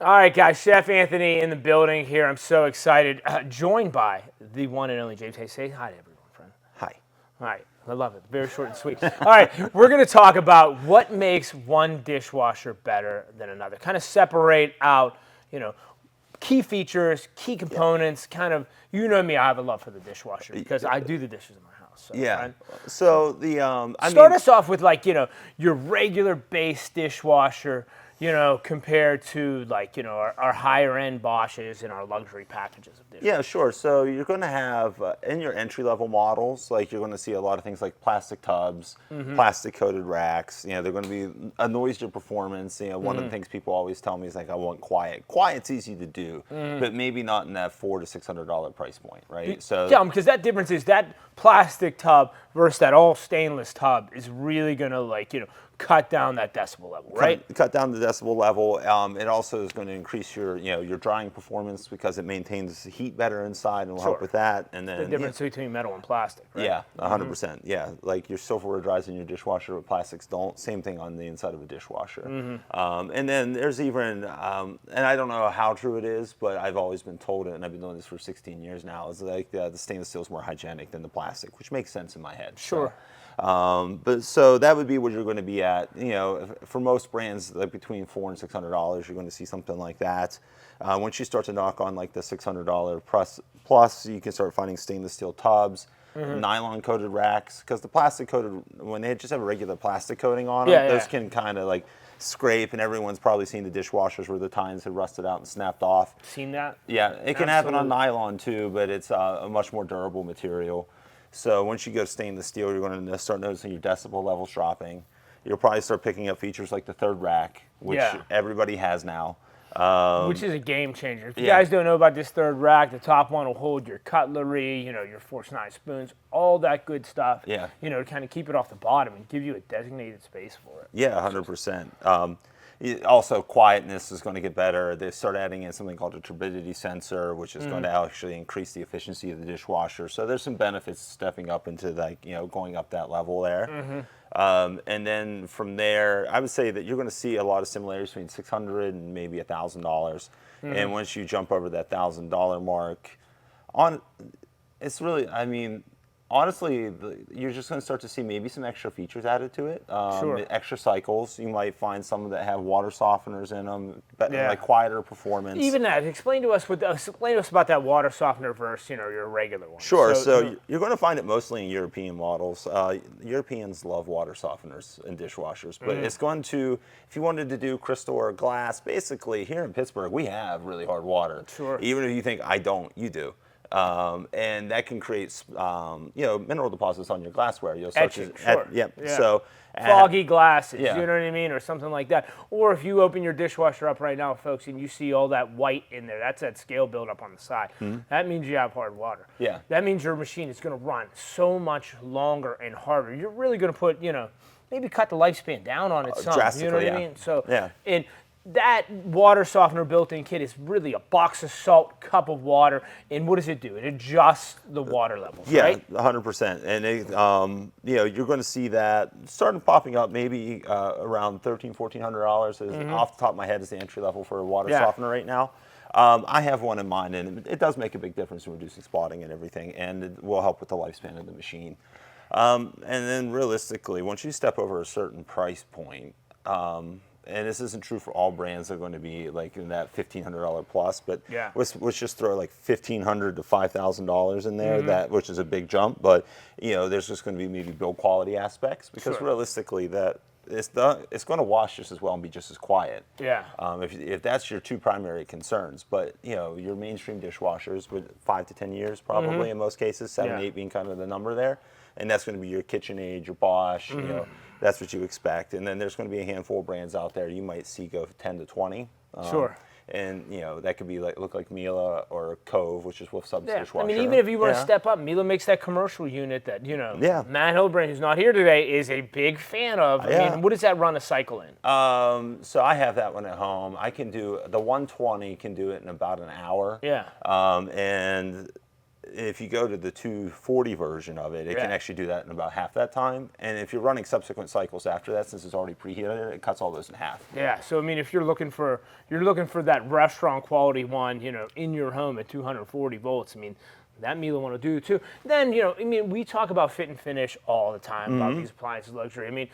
All right, guys, Chef Anthony in the building here. I'm so excited. Joined by the one and only James. Hey, say hi to everyone, friend. Hi. All right, I love it. Very short and sweet. All right, we're going to talk about what makes one dishwasher better than another. Kind of separate out, key features, key components. Kind of, you know me, I have a love for the dishwasher because I do the dishes in my house. So, Yeah. friend. So the Start us off with your regular base dishwasher, compared to our higher end Bosches and our luxury packages of dishwashers. Yeah, sure. So you're going to have in your entry level models, like you're going to see a lot of things like plastic tubs, plastic coated racks. They're going to be a noisier performance. One of the things people always tell me is like, I want quiet. Quiet's easy to do, but maybe not in that $400 to $600 price point, right? So yeah, because that difference is that plastic tub versus that all stainless tub is really going to cut down that decibel level, right? Cut down the decibel level. It also is going to increase your drying performance because it maintains heat better inside and will help with that. And then the difference between metal and plastic, right? Yeah, 100%. Yeah, like your silverware dries in your dishwasher, but plastics don't. Same thing on the inside of a dishwasher. And then there's even, and I don't know how true it is, but I've always been told it, and I've been doing this for 16 years now, is like the stainless steel is more hygienic than the plastic, which makes sense in my head. Sure. But so that would be what you're going to be at. For most brands, like between $400 and $600, you're going to see something like that. Once you start to knock on like the $600 plus, you can start finding stainless steel tubs, nylon coated racks, because the plastic coated, when they just have a regular plastic coating on them, those can kind of like scrape, and everyone's probably seen the dishwashers where the tines have rusted out and snapped off. Seen that? Yeah, it can happen on nylon too, but it's a much more durable material. So once you go stainless steel, you're going to start noticing your decibel levels dropping. You'll probably start picking up features like the third rack, which everybody has now. Which is a game changer. If you guys don't know about this third rack, the top one will hold your cutlery, your forks, knives, spoons, all that good stuff. Yeah. To kind of keep it off the bottom and give you a designated space for it. Yeah, 100%. Also, quietness is going to get better. They start adding in something called a turbidity sensor, which is going to actually increase the efficiency of the dishwasher. So there's some benefits stepping up into going up that level there. And then from there, I would say that you're going to see a lot of similarities between $600 and maybe $1,000. And once you jump over that $1,000 mark, it's really, honestly, you're just going to start to see maybe some extra features added to it. Extra cycles. You might find some that have water softeners in them, like quieter performance. Even that. Explain to us about that water softener versus your regular one. Sure. So you're going to find it mostly in European models. Europeans love water softeners in dishwashers, but it's going to, if you wanted to do crystal or glass, basically here in Pittsburgh we have really hard water. Sure. Even if you think I don't, you do. And that can create, mineral deposits on your glassware. So foggy glasses, Yeah. you know what I mean, or something like that. Or if you open your dishwasher up right now, folks, and you see all that white in there, that's that scale buildup on the side. That means you have hard water. Yeah. That means your machine is going to run so much longer and harder. You're really going to put, maybe cut the lifespan down on it some. You know what I mean? So, and that water softener built-in kit is really a box of salt, cup of water, and what does it do? It adjusts the water levels, right? 100%. And you're going to see that starting popping up maybe around $1,300, $1,400 off the top of my head is the entry level for a water softener right now. I have one in mind, and it does make a big difference in reducing spotting and everything, and it will help with the lifespan of the machine. And then realistically, once you step over a certain price point, and this isn't true for all brands, they're going to be like in that $1,500 plus, but let's just throw like $1,500 to $5,000 in there, which is a big jump, but there's just going to be maybe build quality aspects, because realistically that it's going to wash just as well and be just as quiet. Yeah. If that's your two primary concerns, but your mainstream dishwashers with 5 to 10 years probably in most cases, 7, 8 being kind of the number there, and that's going to be your KitchenAid, your Bosch, that's what you expect. And then there's going to be a handful of brands out there you might see go 10 to 20. And that could be look like Miele or Cove, which is Wolf Sub's dishwasher. Even if you want to step up, Miele makes that commercial unit that Matt Hildebrand, who's not here today, is a big fan of. I mean, what does that run a cycle in? So I have that one at home. I can do the 120, can do it in about an hour. Yeah. And if you go to the 240 version of it, it can actually do that in about half that time. And if you're running subsequent cycles after that, since it's already preheated, it cuts all those in half. Yeah. So I mean, if you're looking for that restaurant quality one, in your home at 240 volts, I mean, that Miele one will do too. Then, I mean, we talk about fit and finish all the time about these appliances luxury. I mean,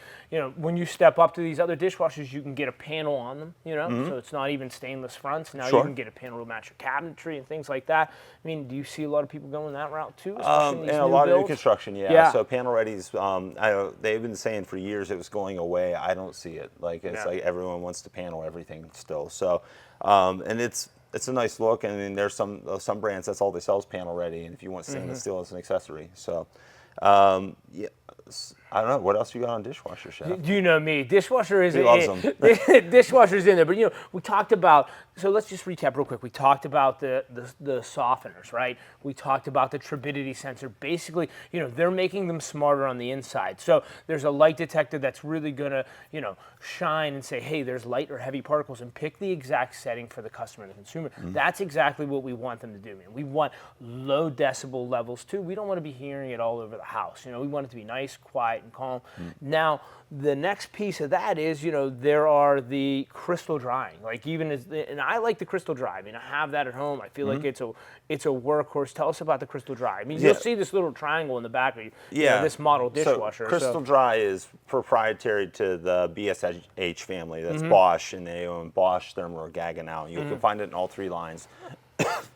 when you step up to these other dishwashers, you can get a panel on them, so it's not even stainless fronts. Now you can get a panel to match your cabinetry and things like that. I mean, do you see a lot of people going that route too? And a lot of new construction, yeah. So panel ready's, they've been saying for years it was going away. I don't see it. Like, it's like everyone wants to panel everything still. So, and it's a nice look. I mean, there's some brands that's all they sell is panel ready, and if you want stainless steel as an accessory, so yeah. I don't know what else you got on dishwasher, Chef. You know me, dishwasher is he loves them. Dishwasher's in there, but we talked about. So let's just recap real quick. We talked about the softeners, right? We talked about the turbidity sensor. Basically, they're making them smarter on the inside. So there's a light detector that's really gonna, shine and say, hey, there's light or heavy particles, and pick the exact setting for the customer and the consumer. That's exactly what we want them to do, man. We want low decibel levels too. We don't want to be hearing it all over the house. We want it to be nice, quiet, and calm. Now, the next piece of that is, there are the crystal drying. Like and I like the crystal dry. I mean, I have that at home. I feel like it's a workhorse. Tell us about the crystal dry. I mean, you'll see this little triangle in the back of this model dishwasher. So crystal dry is proprietary to the BSH family. That's Bosch, and they own Bosch, Thermal, or Gaggenau. You can find it in all three lines.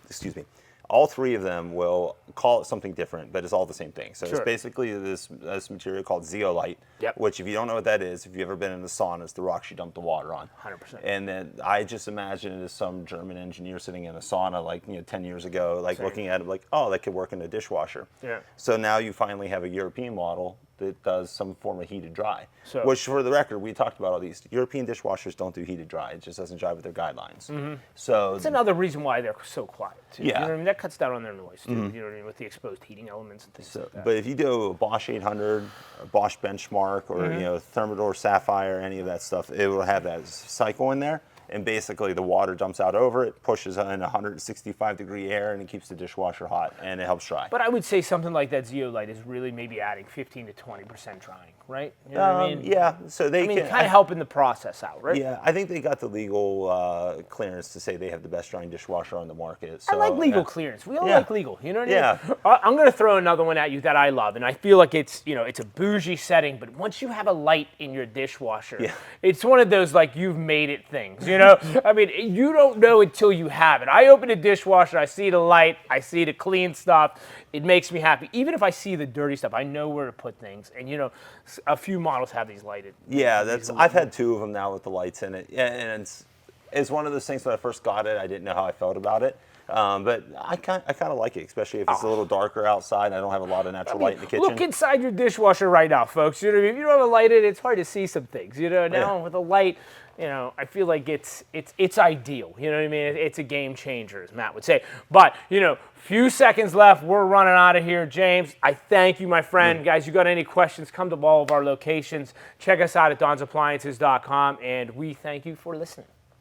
Excuse me. All three of them will call it something different, but it's all the same thing. So it's basically this material called zeolite, which, if you don't know what that is, if you've ever been in the sauna, it's the rocks you dump the water on. 100%. And then I just imagine it as some German engineer sitting in a sauna, like 10 years ago, like looking at it like, oh, that could work in a dishwasher. Yeah. So now you finally have a European model that does some form of heated dry. So, which, for the record, we talked about all these. European dishwashers don't do heated dry. It just doesn't jive with their guidelines. So it's another reason why they're so quiet, too. Yeah. You know what I mean? That cuts down on their noise, too, you know what I mean, with the exposed heating elements and things like that. But if you do a Bosch 800, a Bosch Benchmark, or Thermador Sapphire, any of that stuff, it will have that cycle in there. And basically the water dumps out over it, pushes in 165-degree air, and it keeps the dishwasher hot, and it helps dry. But I would say something like that zeolite is really maybe adding 15 to 20% drying, right? You know what I mean? Yeah, so they can kind of helping the process out, right? Yeah, I think they got the legal clearance to say they have the best drying dishwasher on the market. So, I like legal clearance. We all like legal. You know what I mean? I'm going to throw another one at you that I love, and I feel like it's it's a bougie setting, but once you have a light in your dishwasher, it's one of those like you've made it things. I mean, you don't know until you have it. I open a dishwasher, I see the light, I see the clean stuff. It makes me happy. Even if I see the dirty stuff, I know where to put things. And a few models have these lighted. Yeah, I've had two of them now with the lights in it. And it's one of those things when I first got it, I didn't know how I felt about it. But I kind of like it, especially if it's a little darker outside. I don't have a lot of natural light in the kitchen. Look inside your dishwasher right now, folks. You know what I mean? If you don't have a light in it, it's hard to see some things. Now with a light, I feel like it's ideal. You know what I mean? It's a game changer, as Matt would say. But few seconds left. We're running out of here. James, I thank you, my friend. Guys, you got any questions? Come to all of our locations. Check us out at donsappliances.com, and we thank you for listening.